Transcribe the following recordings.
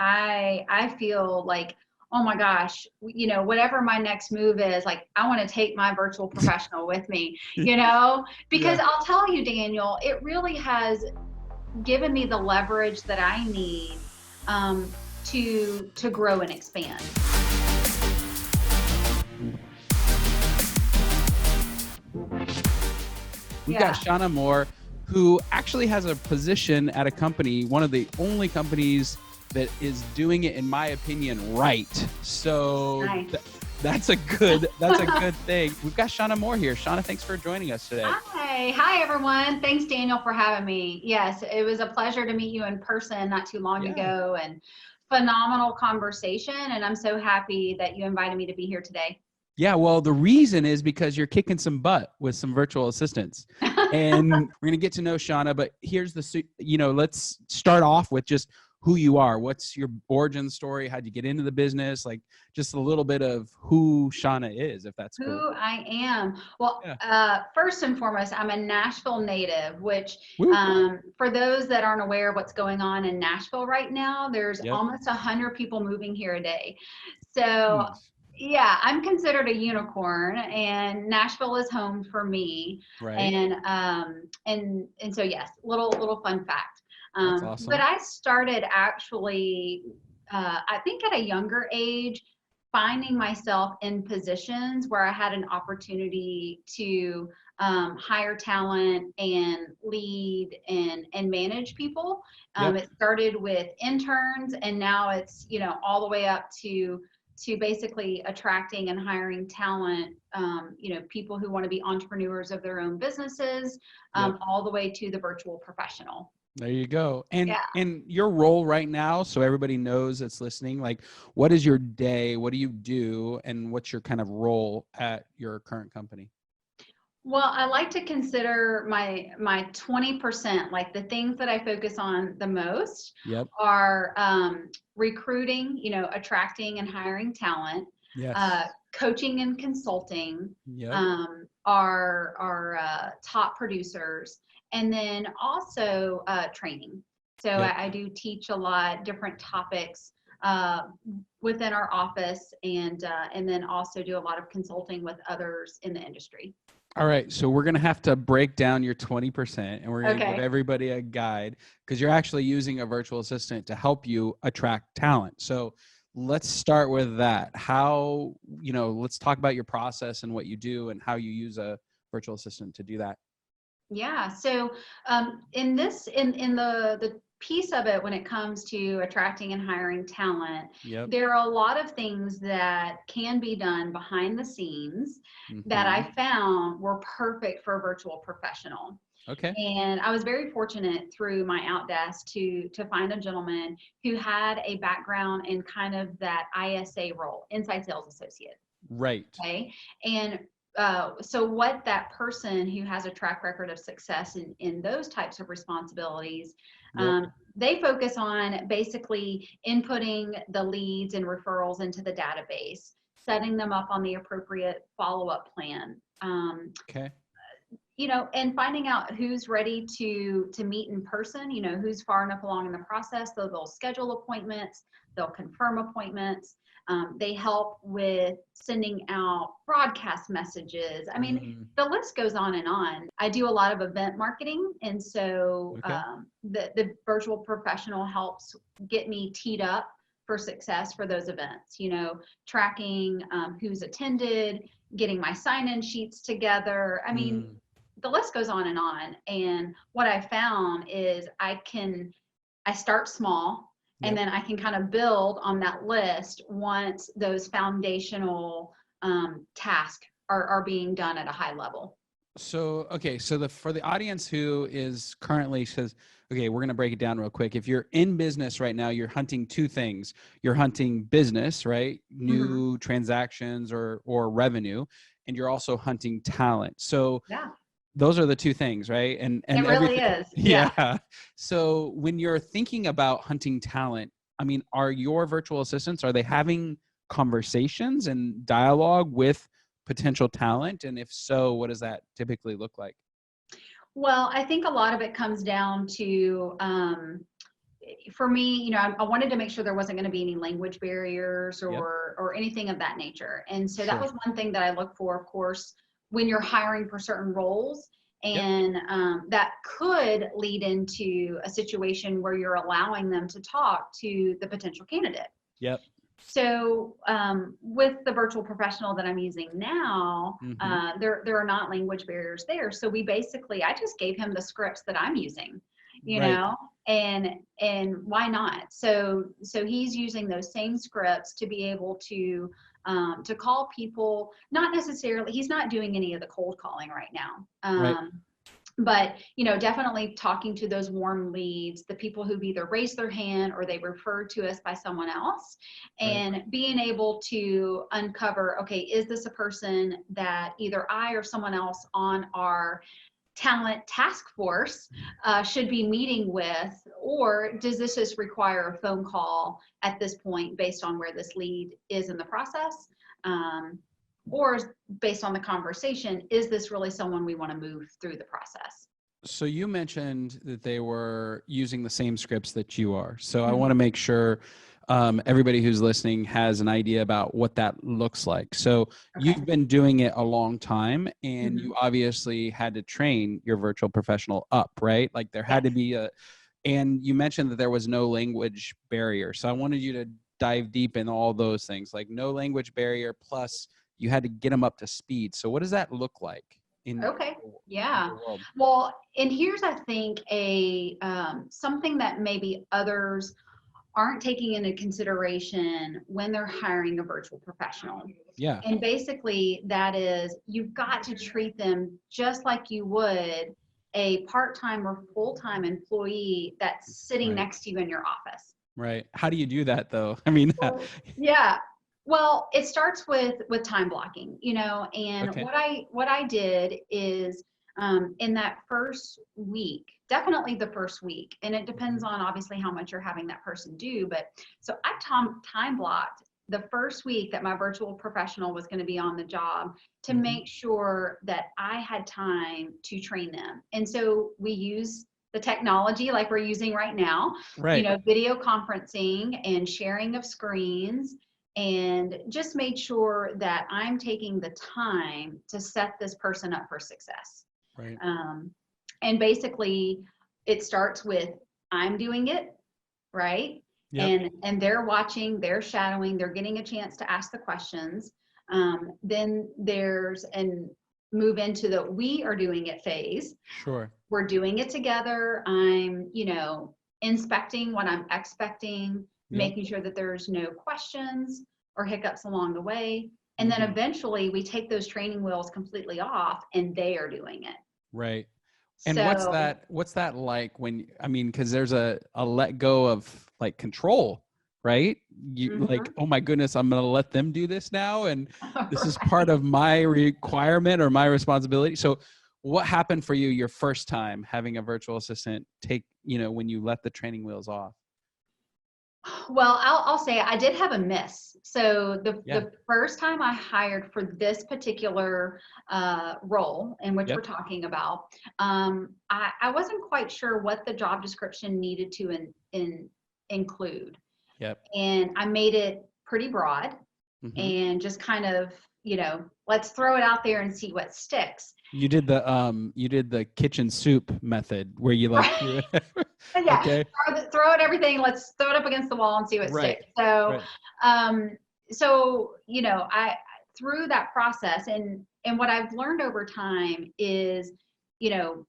I feel like, oh my gosh, whatever my next move is, like, I want to take my virtual professional with me, because Yeah. I'll tell you, Daniel, it really has given me the leverage that I need to grow and expand. We've got Shauna Moore, who actually has a position at a company, one of the only companies that is doing it, in my opinion, right. So Nice. that's a good thing. We've got Shauna Moore here. Shauna, thanks for joining us today. Hi everyone. Thanks, Daniel, for having me. Yes, it was a pleasure to meet you in person not too long ago, and phenomenal conversation. And I'm so happy that you invited me to be here today. Yeah, well, the reason is because you're kicking some butt with some virtual assistants. And we're going to get to know Shauna, but here's let's start off with just who you are. What's your origin story? How'd you get into the business? Like, just a little bit of who Shauna is, if that's cool. Who I am. Well, first and foremost, I'm a Nashville native, which for those that aren't aware of what's going on in Nashville right now, there's almost 100 people moving here a day. So yeah, I'm considered a unicorn, and Nashville is home for me. Right. And so yes, little fun fact. That's awesome. But I started actually, I think at a younger age, finding myself in positions where I had an opportunity to hire talent and lead and manage people. It started with interns, and now it's all the way up to basically attracting and hiring talent, people who want to be entrepreneurs of their own businesses, all the way to the virtual professional. There you go. And your role right now, so everybody knows that's listening, like, what is your day? What do you do? And what's your kind of role at your current company? Well, I like to consider my 20%, like the things that I focus on the most are recruiting, attracting and hiring talent, coaching and consulting, our top producers, and then also training. So I do teach a lot different topics within our office, and then also do a lot of consulting with others in the industry. All right, so we're going to have to break down your 20%, and we're going to give everybody a guide, because you're actually using a virtual assistant to help you attract talent. So let's start with that. How, let's talk about your process and what you do and how you use a virtual assistant to do that. Yeah, so in the piece of it, when it comes to attracting and hiring talent, there are a lot of things that can be done behind the scenes that I found were perfect for a virtual professional. Okay. And I was very fortunate through MyOutDesk to find a gentleman who had a background in kind of that ISA role, inside sales associate. Right. Okay. And so what that person who has a track record of success in those types of responsibilities, they focus on basically inputting the leads and referrals into the database, setting them up on the appropriate follow-up plan. And finding out who's ready to meet in person, who's far enough along in the process, so they'll schedule appointments, they'll confirm appointments. They help with sending out broadcast messages. I mean, the list goes on and on. I do a lot of event marketing, and so the virtual professional helps get me teed up for success for those events, tracking who's attended, getting my sign-in sheets together. I mean, the list goes on. And what I found is I start small, and then I can kind of build on that list once those foundational tasks are being done at a high level. So, for the audience who is currently says, okay, we're going to break it down real quick. If you're in business right now, you're hunting two things. You're hunting business, right? New transactions or revenue, and you're also hunting talent. So those are the two things, right? And it really is. Yeah. So when you're thinking about hunting talent, I mean, are your virtual assistants, are they having conversations and dialogue with potential talent? And if so, what does that typically look like? Well, I think a lot of it comes down to for me, you know, I wanted to make sure there wasn't going to be any language barriers Yep. or anything of that nature. And so that Sure. was one thing that I look for, of course, when you're hiring for certain roles. Yep. And that could lead into a situation where you're allowing them to talk to the potential candidate. Yep. So with the virtual professional that I'm using now, there are not language barriers there. So I just gave him the scripts that I'm using, you Right. know, and why not? So he's using those same scripts to be able to call people. Not necessarily, he's not doing any of the cold calling right now. Right. But, you know, definitely talking to those warm leads, the people who've either raised their hand or they referred to us by someone else, and being able to uncover, okay, is this a person that either I or someone else on our talent task force should be meeting with, or does this just require a phone call at this point based on where this lead is in the process? Or based on the conversation, is this really someone we want to move through the process? So you mentioned that they were using the same scripts that you are. So I want to make sure everybody who's listening has an idea about what that looks like. So you've been doing it a long time, and you obviously had to train your virtual professional up, right? Like there had to be and you mentioned that there was no language barrier. So I wanted you to dive deep in all those things, like no language barrier, plus you had to get them up to speed. So what does that look like in your world? Well, and here's, I think, a something that maybe others aren't taking into consideration when they're hiring a virtual professional. Yeah. And basically that is, you've got to treat them just like you would a part-time or full-time employee that's sitting next to you in your office. Right. How do you do that though? I mean, yeah. Well, it starts with time blocking, you know, and what I did is in that first week, definitely the first week, and it depends on obviously how much you're having that person do, but so I time blocked the first week that my virtual professional was going to be on the job to make sure that I had time to train them. And so we use the technology like we're using right now, you know, video conferencing and sharing of screens, and just made sure that I'm taking the time to set this person up for success. Right. And basically it starts with, I'm doing it, right? Yep. And they're watching, they're shadowing, they're getting a chance to ask the questions. Then there's and move into the we are doing it phase. Sure. We're doing it together. I'm, you know, inspecting what I'm expecting, making sure that there's no questions or hiccups along the way. And then eventually we take those training wheels completely off and they are doing it. Right. And so, what's that like when, I mean, because there's a let go of like control, right? You like, oh my goodness, I'm going to let them do this now. And this is part of my requirement or my responsibility. So what happened for you your first time having a virtual assistant take, you know, when you let the training wheels off? Well, I'll say I did have a miss. So the first time I hired for this particular role in which we're talking about, I wasn't quite sure what the job description needed to include. Yep. And I made it pretty broad and just kind of, you know, let's throw it out there and see what sticks. You did the kitchen soup method where you like throw it everything, let's throw it up against the wall and see what sticks. So so you know, I through that process and what I've learned over time is, you know,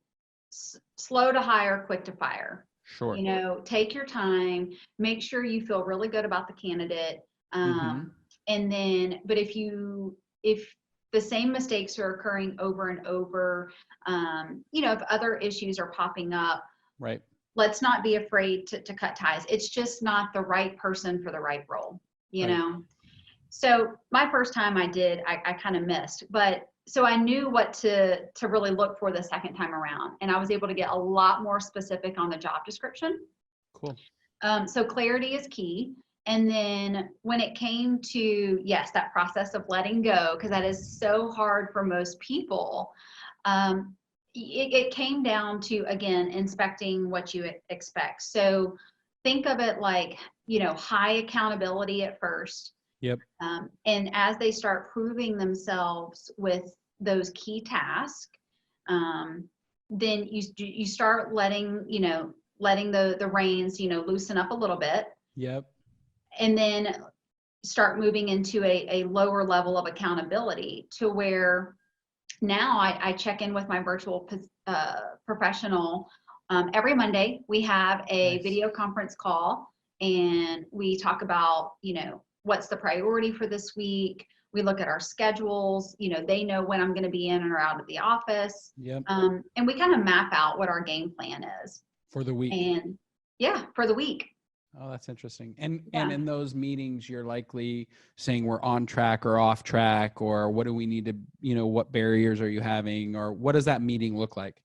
slow to hire, quick to fire. Sure. You know, take your time, make sure you feel really good about the candidate. And then, but if the same mistakes are occurring over and over, you know, if other issues are popping up, let's not be afraid to cut ties. It's just not the right person for the right role, you know? So my first time I kind of missed, but so I knew what to really look for the second time around. And I was able to get a lot more specific on the job description. Cool. So clarity is key. And then when it came to, yes, that process of letting go, because that is so hard for most people, it came down to, again, inspecting what you expect. So think of it like, high accountability at first. Yep. And as they start proving themselves with those key tasks, then you start letting the reins, loosen up a little bit. Yep. And then start moving into a lower level of accountability, to where now I check in with my virtual professional. Every Monday we have a Nice. video conference call, and we talk about, what's the priority for this week. We look at our schedules. They know when I'm going to be in or out of the office. Yep. And we kind of map out what our game plan is. For the week. And yeah, for the week. Oh, that's interesting. And Yeah. in those meetings, you're likely saying we're on track or off track, or what do we need to, what barriers are you having, or what does that meeting look like?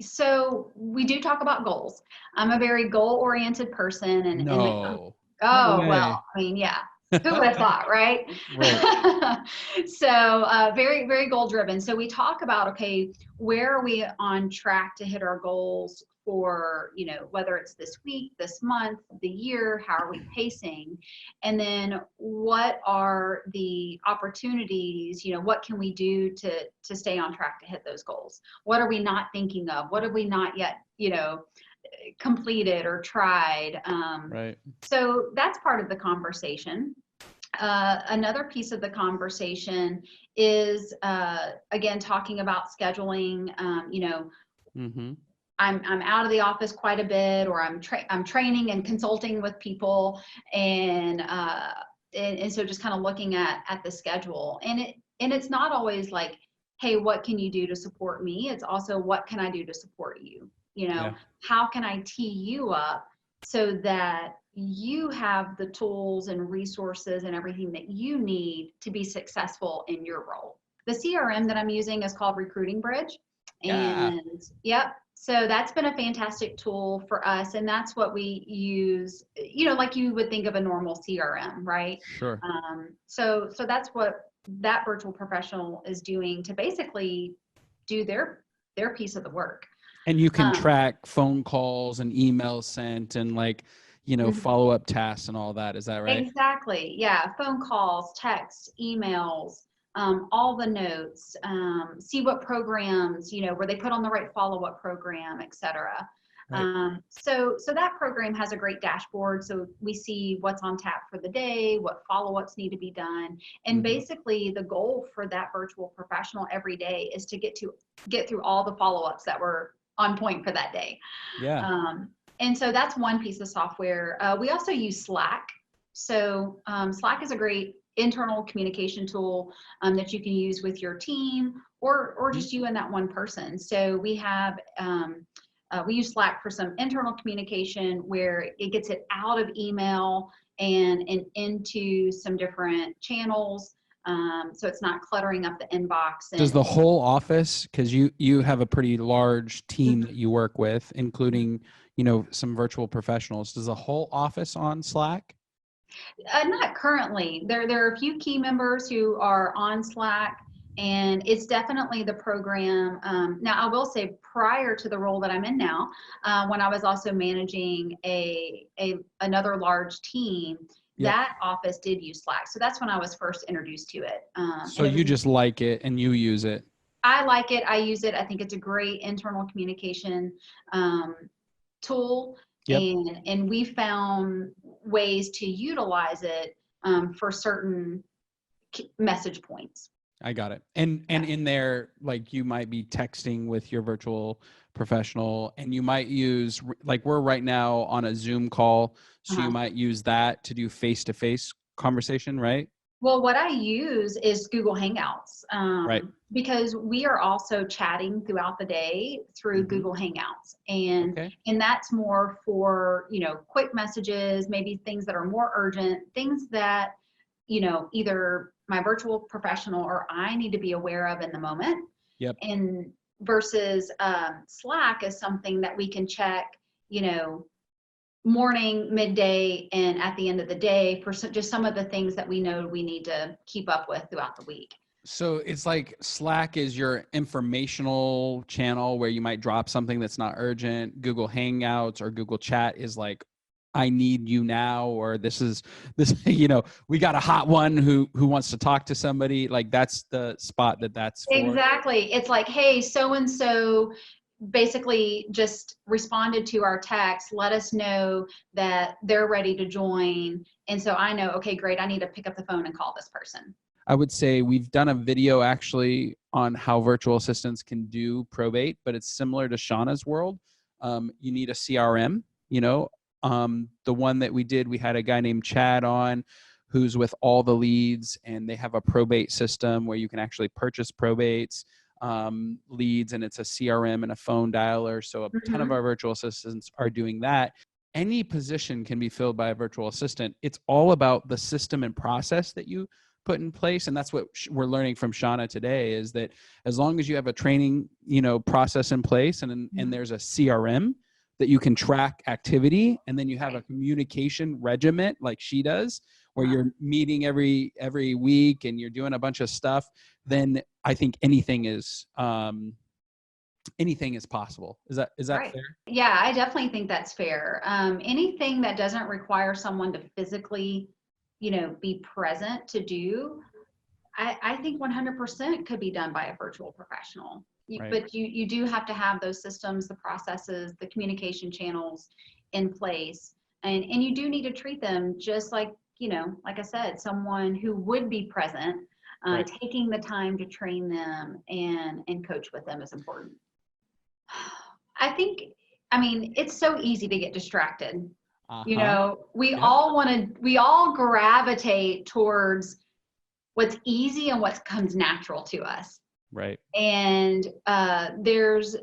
So we do talk about goals. I'm a very goal-oriented person, and No. oh, No way. well, I mean, yeah. Who would have thought, right? Right. So very, very goal driven. So we talk about, okay, where are we on track to hit our goals for, whether it's this week, this month, the year, how are we pacing? And then what are the opportunities, what can we do to stay on track to hit those goals? What are we not thinking of? What have we not yet, completed or tried? Right. So that's part of the conversation. Another piece of the conversation is, again, talking about scheduling. Mm-hmm. I'm out of the office quite a bit, or I'm training and consulting with people, and so just kind of looking at the schedule, and it's not always like, hey, what can you do to support me? It's also, what can I do to support you? Yeah. How can I tee you up so that you have the tools and resources and everything that you need to be successful in your role. The CRM that I'm using is called Recruiting Bridge. Yeah. And yep. So that's been a fantastic tool for us. And that's what we use, like you would think of a normal CRM, right? Sure. So that's what that virtual professional is doing to basically do their piece of the work. And you can track phone calls and emails sent and follow-up tasks and all that. Is that right? Exactly. Yeah. Phone calls, texts, emails, all the notes, see what programs, were they put on the right follow-up program, et cetera. Right. So that program has a great dashboard. So we see what's on tap for the day, what follow-ups need to be done. And basically the goal for that virtual professional every day is to get through all the follow-ups that were on point for that day. Yeah. And so that's one piece of software. We also use Slack. So Slack is a great internal communication tool that you can use with your team, or just you and that one person. So we have we use Slack for some internal communication, where it gets it out of email and into some different channels. So it's not cluttering up the inbox. Does the whole office, because you have a pretty large team that you work with, including some virtual professionals, does the whole office on Slack? Not currently. There are a few key members who are on Slack, and it's definitely the program. Now, I will say, prior to the role that I'm in now, when I was also managing another large team, that office did use Slack. So that's when I was first introduced to it. So you just like it and you use it? I like it. I use it. I think it's a great internal communication tool. Yep. And we found ways to utilize it for certain message points. I got it. And in there, like, you might be texting with your virtual professional, and you might use, like, we're right now on a Zoom call, so you might use that to do face-to-face conversation, right? Well, what I use is Google Hangouts, right. Because we are also chatting throughout the day through Google Hangouts, and that's more for, quick messages, maybe things that are more urgent, things that, either my virtual professional or I need to be aware of in the moment. Yep. And versus Slack is something that we can check, morning, midday, and at the end of the day for just some of the things that we know we need to keep up with throughout the week. So it's like Slack is your informational channel where you might drop something that's not urgent. Google Hangouts or Google Chat is like I need you now, or this, we got a hot one who wants to talk to somebody. Like that's the spot that's for. Exactly. It's like, hey, so-and-so basically just responded to our text, let us know that they're ready to join. And so I know, okay, great, I need to pick up the phone and call this person. I would say we've done a video actually on how virtual assistants can do probate, but it's similar to Shauna's world. You need a CRM, the one that we did, we had a guy named Chad on who's with all the leads, and they have a probate system where you can actually purchase probates, leads, and it's a CRM and a phone dialer. So a ton of our virtual assistants are doing that. Any position can be filled by a virtual assistant. It's all about the system and process that you put in place. And that's what we're learning from Shauna today, is that as long as you have a training, process in place, and there's a CRM that you can track activity, and then you have a communication regiment like she does, where you're meeting every week and you're doing a bunch of stuff, then I think anything is possible. Is that Right. fair? Yeah, I definitely think that's fair. Anything that doesn't require someone to physically, be present to do, I think 100% could be done by a virtual professional. Right. But you do have to have those systems, the processes, the communication channels in place. And you do need to treat them just like, like I said, someone who would be present, Right. taking the time to train them and coach with them is important. It's so easy to get distracted. We all gravitate towards what's easy and what comes natural to us. Right. And there's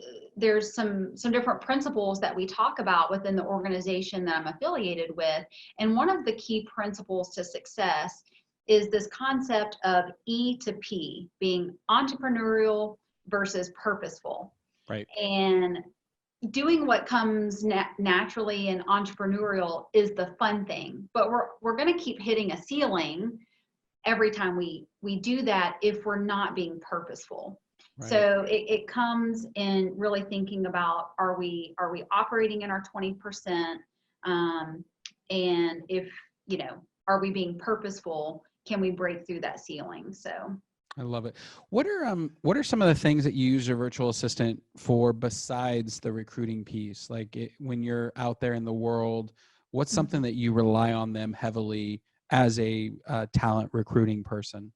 some different principles that we talk about within the organization that I'm affiliated with. And one of the key principles to success is this concept of E to P, being entrepreneurial versus purposeful. Right. And doing what comes naturally and entrepreneurial is the fun thing, but we're going to keep hitting a ceiling every time we do that if we're not being purposeful. Right. So it comes in really thinking about, are we operating in our 20%? And if, are we being purposeful? Can we break through that ceiling? So I love it. What are some of the things that you use your virtual assistant for besides the recruiting piece? Like when you're out there in the world, what's something that you rely on them heavily as a talent recruiting person?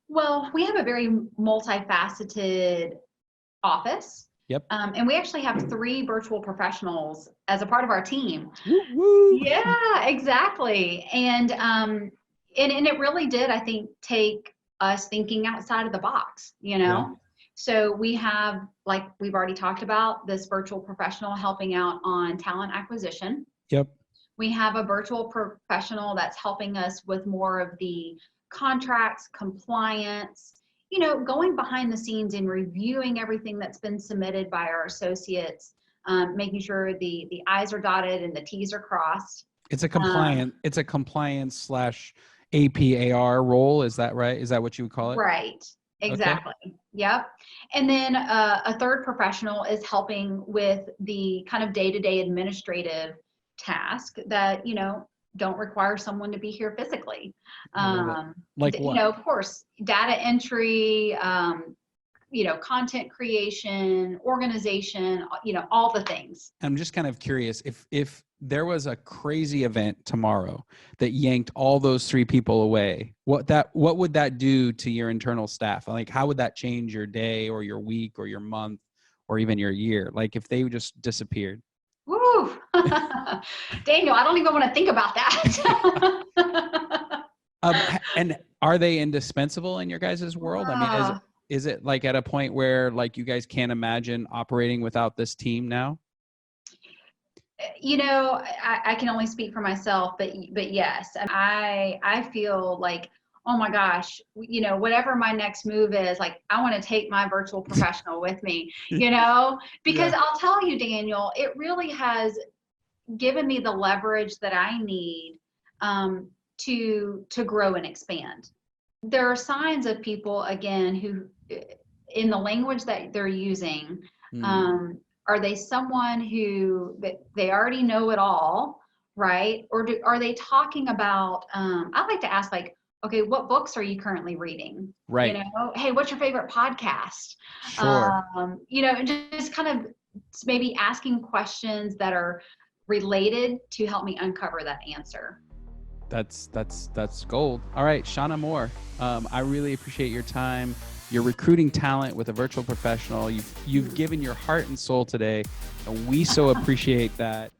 Well, we have a very multifaceted office. Yep. And we actually have 3 virtual professionals as a part of our team. Woo-woo. Yeah, exactly. And it really did, I think, take us thinking outside of the box, Yeah. So we have, like we've already talked about, this virtual professional helping out on talent acquisition. Yep. We have a virtual professional that's helping us with more of the contracts, compliance, going behind the scenes and reviewing everything that's been submitted by our associates, making sure the I's are dotted and the T's are crossed. It's a compliance slash APAR role. Is that right? Is that what you would call it? Right. Exactly. Okay. Yep. And then a third professional is helping with the kind of day-to-day administrative task that, don't require someone to be here physically. Like what? Of course, data entry, content creation, organization, all the things. I'm just kind of curious, if there was a crazy event tomorrow that yanked all those 3 people away, what would that do to your internal staff? Like, how would that change your day or your week or your month or even your year? Like if they just disappeared? Woo! Daniel, I don't even want to think about that. And are they indispensable in your guys' world? I mean, is it like at a point where like you guys can't imagine operating without this team now? I can only speak for myself, but yes, I feel like, oh my gosh, whatever my next move is, like I want to take my virtual professional with me, because I'll tell you, Daniel, it really has given me the leverage that I need to grow and expand. There are signs of people, again, who in the language that they're using, are they someone who they already know it all, right? Or are they talking about, I like to ask like, okay, what books are you currently reading? Right. You know, hey, what's your favorite podcast? Sure. You know, and just kind of maybe asking questions that are related to help me uncover that answer. That's gold. All right, Shauna Moore, I really appreciate your time. You're recruiting talent with a virtual professional. You've given your heart and soul today, and we so appreciate that.